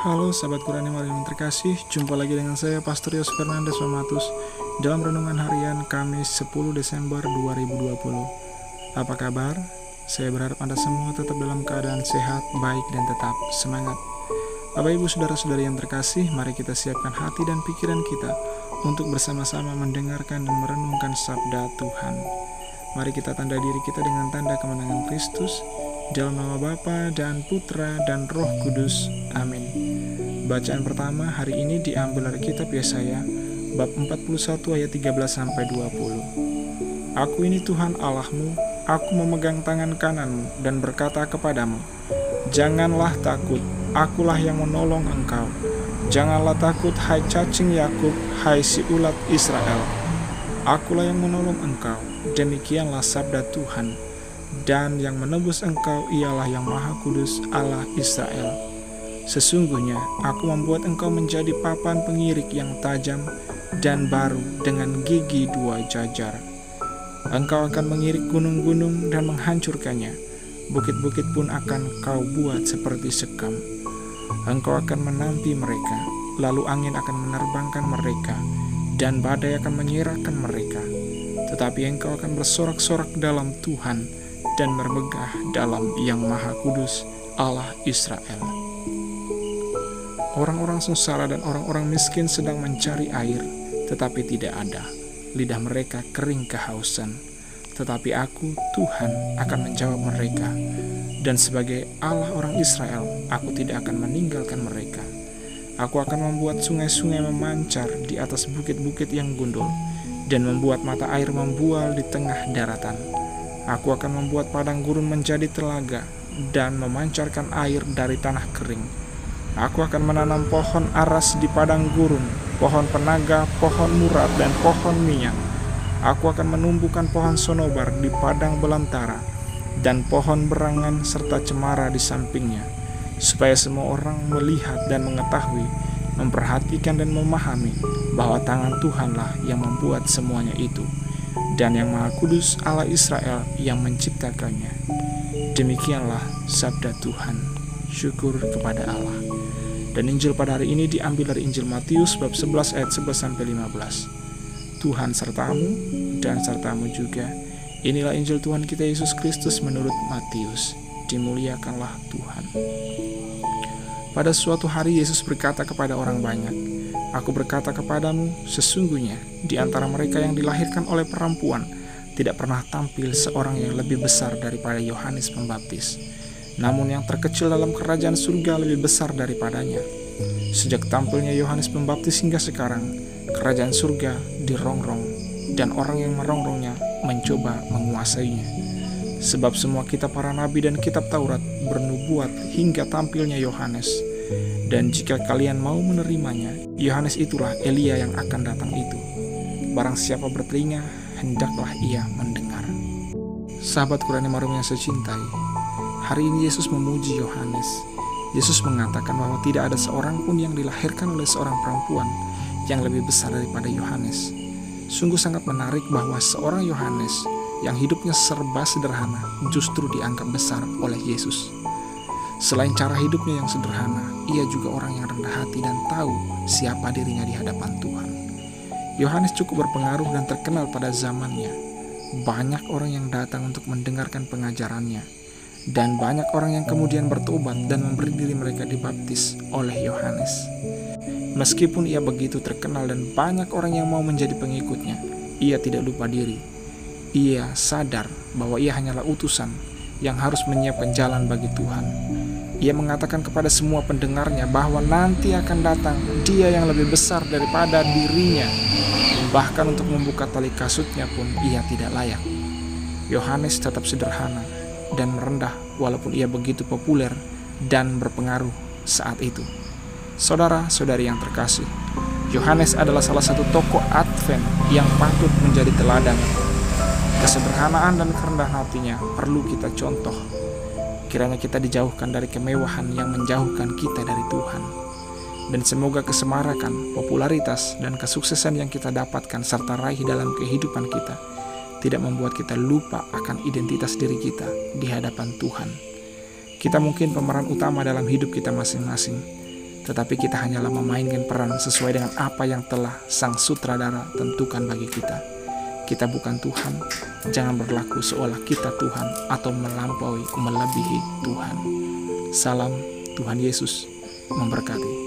Halo sahabat Qurani yang terkasih, jumpa lagi dengan saya Pastor Yos Fernandes Mamatus dalam renungan harian Kamis 10 Desember 2020. Apa kabar? Saya berharap Anda semua tetap dalam keadaan sehat, baik, dan tetap semangat. Bapak Ibu Saudara-saudari yang terkasih, mari kita siapkan hati dan pikiran kita untuk bersama-sama mendengarkan dan merenungkan sabda Tuhan. Mari kita tanda diri kita dengan tanda kemenangan Kristus. Dalam nama Bapa dan Putra dan Roh Kudus. Amin. Bacaan pertama hari ini diambil dari kitab Yesaya bab 41 ayat 13-20. Aku ini Tuhan Allahmu, aku memegang tangan kananmu dan berkata kepadamu, janganlah takut, akulah yang menolong engkau. Janganlah takut, hai cacing Yakub, hai si ulat Israel. Akulah yang menolong engkau, demikianlah sabda Tuhan. Dan yang menebus engkau ialah yang Maha Kudus Allah Israel. Sesungguhnya aku membuat engkau menjadi papan pengirik yang tajam dan baru dengan gigi dua jajar. Engkau akan mengirik gunung-gunung dan menghancurkannya. Bukit-bukit pun akan kau buat seperti sekam. Engkau akan menampi mereka, lalu angin akan menerbangkan mereka, dan badai akan menyirahkan mereka. Tetapi engkau akan bersorak-sorak dalam Tuhan dan bermegah dalam yang Maha Kudus Allah Israel. Orang-orang sengsara dan orang-orang miskin sedang mencari air, tetapi tidak ada. Lidah mereka kering kehausan. Tetapi aku, Tuhan, akan menjawab mereka. Dan sebagai Allah orang Israel, aku tidak akan meninggalkan mereka. Aku akan membuat sungai-sungai memancar di atas bukit-bukit yang gundul, dan membuat mata air membual di tengah daratan. Aku akan membuat padang gurun menjadi telaga dan memancarkan air dari tanah kering. Aku akan menanam pohon aras di padang gurun, pohon penaga, pohon murad, dan pohon minyak. Aku akan menumbuhkan pohon sonobar di padang belantara dan pohon berangan serta cemara di sampingnya, supaya semua orang melihat dan mengetahui, memperhatikan dan memahami bahwa tangan Tuhanlah yang membuat semuanya itu, dan yang Maha Kudus Allah Israel yang menciptakannya. Demikianlah sabda Tuhan. Syukur kepada Allah. Dan Injil pada hari ini diambil dari Injil Matius bab 11 ayat 11-15. Tuhan sertamu dan sertamu juga. Inilah Injil Tuhan kita Yesus Kristus menurut Matius. Dimuliakanlah Tuhan. Pada suatu hari Yesus berkata kepada orang banyak, aku berkata kepadamu, sesungguhnya di antara mereka yang dilahirkan oleh perempuan tidak pernah tampil seorang yang lebih besar daripada Yohanes Pembaptis. Namun yang terkecil dalam kerajaan surga lebih besar daripadanya. Sejak tampilnya Yohanes Pembaptis hingga sekarang, kerajaan surga dirongrong, dan orang yang merongrongnya mencoba menguasainya. Sebab semua kitab para nabi dan kitab Taurat bernubuat hingga tampilnya Yohanes. Dan jika kalian mau menerimanya, Yohanes itulah Elia yang akan datang itu. Barang siapa bertelinga, hendaklah ia mendengar. Sahabat Qurani Marum yang saya cintai, hari ini Yesus memuji Yohanes. Yesus mengatakan bahwa tidak ada seorang pun yang dilahirkan oleh seorang perempuan yang lebih besar daripada Yohanes. Sungguh sangat menarik bahwa seorang Yohanes yang hidupnya serba sederhana justru dianggap besar oleh Yesus. Selain cara hidupnya yang sederhana, ia juga orang yang rendah hati dan tahu siapa dirinya di hadapan Tuhan. Yohanes cukup berpengaruh dan terkenal pada zamannya. Banyak orang yang datang untuk mendengarkan pengajarannya, dan banyak orang yang kemudian bertobat dan memberi diri mereka dibaptis oleh Yohanes. Meskipun ia begitu terkenal dan banyak orang yang mau menjadi pengikutnya, ia tidak lupa diri. Ia sadar bahwa ia hanyalah utusan yang harus menyiapkan jalan bagi Tuhan. Ia mengatakan kepada semua pendengarnya bahwa nanti akan datang Dia yang lebih besar daripada dirinya. Bahkan untuk membuka tali kasutnya pun ia tidak layak. Yohanes tetap sederhana dan merendah walaupun ia begitu populer dan berpengaruh saat itu. Saudara-saudari yang terkasih, Yohanes adalah salah satu tokoh Advent yang patut menjadi teladan. Kesederhanaan dan kerendahan hatinya perlu kita contoh. Kiranya kita dijauhkan dari kemewahan yang menjauhkan kita dari Tuhan. Dan semoga kesemarakan, popularitas, dan kesuksesan yang kita dapatkan serta raih dalam kehidupan kita tidak membuat kita lupa akan identitas diri kita di hadapan Tuhan. Kita mungkin pemeran utama dalam hidup kita masing-masing, tetapi kita hanyalah memainkan peran sesuai dengan apa yang telah Sang Sutradara tentukan bagi kita. Kita bukan Tuhan, jangan berlaku seolah kita Tuhan atau melampaui melebihi Tuhan. Salam, Tuhan Yesus memberkati.